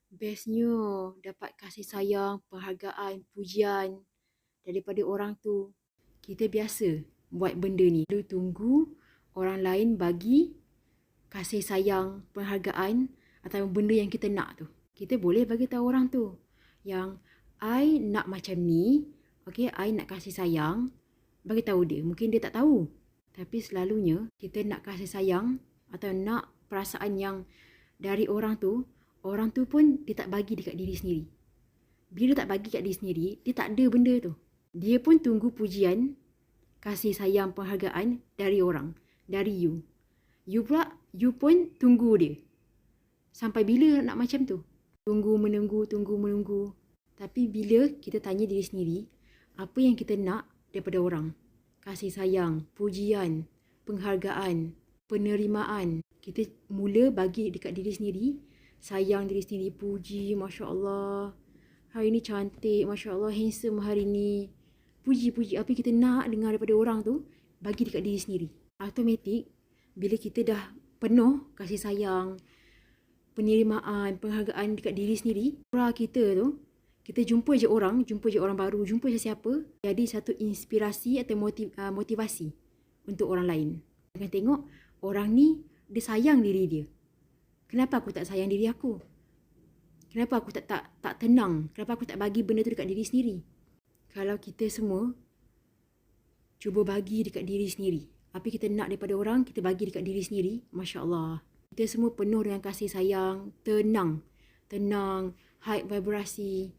Bestnya dapat kasih sayang, penghargaan, pujian daripada orang tu. Kita biasa buat benda ni. Lalu tunggu orang lain bagi kasih sayang, penghargaan atau benda yang kita nak tu. Kita boleh bagi tahu orang tu yang I nak macam ni, okay, I nak kasih sayang, bagi tahu dia. Mungkin dia tak tahu. Tapi selalunya kita nak kasih sayang atau nak perasaan yang dari orang tu pun dia tak bagi dekat diri sendiri. Bila tak bagi kat diri sendiri, dia tak ada benda tu. Dia pun tunggu pujian, kasih sayang, penghargaan dari orang, dari you. You pula, you pun tunggu dia. Sampai bila nak macam tu? Tunggu, menunggu. Tapi bila kita tanya diri sendiri, apa yang kita nak daripada orang? Kasih sayang, pujian, penghargaan, penerimaan. Kita mula bagi dekat diri sendiri, sayang diri sendiri, puji, Masya Allah, hari ni cantik, Masya Allah, handsome hari ni. Puji-puji apa yang kita nak dengar daripada orang tu, bagi dekat diri sendiri. Automatik, bila kita dah penuh kasih sayang, penerimaan, penghargaan dekat diri sendiri, aura kita tu, kita jumpa je orang baru, jumpa sesiapa, jadi satu inspirasi atau motivasi untuk orang lain. Akan tengok, orang ni, dia sayang diri dia. Kenapa aku tak sayang diri aku? Kenapa aku tak tenang? Kenapa aku tak bagi benda tu dekat diri sendiri? Kalau kita semua cuba bagi dekat diri sendiri, apa kita nak daripada orang, kita bagi dekat diri sendiri, Masya Allah. Kita semua penuh dengan kasih sayang, tenang, high vibrasi,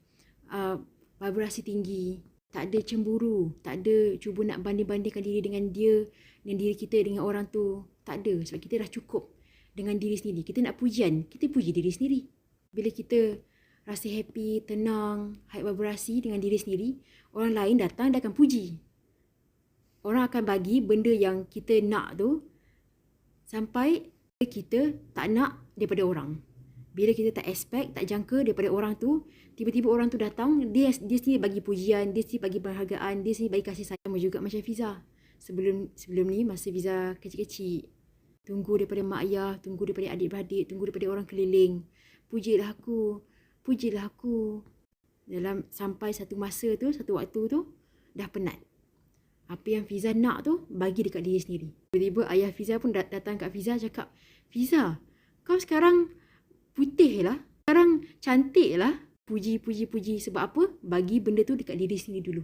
vibrasi tinggi. Tak ada cemburu, tak ada cuba nak banding-bandingkan diri dengan diri kita, dengan orang tu. Tak ada, sebab kita dah cukup dengan diri sendiri. Kita nak pujian, kita puji diri sendiri. Bila kita rasa happy, tenang, high vibrasi dengan diri sendiri, orang lain datang, dia akan puji. Orang akan bagi benda yang kita nak tu sampai kita tak nak daripada orang. Bila kita tak expect, tak jangka daripada orang tu, tiba-tiba orang tu datang, dia sendiri bagi pujian, dia sendiri bagi penghargaan, dia sendiri bagi kasih sayang. Sama juga macam Fiza. Sebelum ni, masa Fiza kecil-kecil, tunggu daripada mak ayah, tunggu daripada adik-beradik, tunggu daripada orang keliling. Pujilah aku. Dalam sampai satu masa tu, satu waktu tu, dah penat. Apa yang Fiza nak tu, bagi dekat diri sendiri. Tiba-tiba ayah Fiza pun datang kat Fiza cakap, Fiza, kau sekarang putih lah. Sekarang cantik lah. Puji. Sebab apa? Bagi benda tu dekat diri sendiri dulu.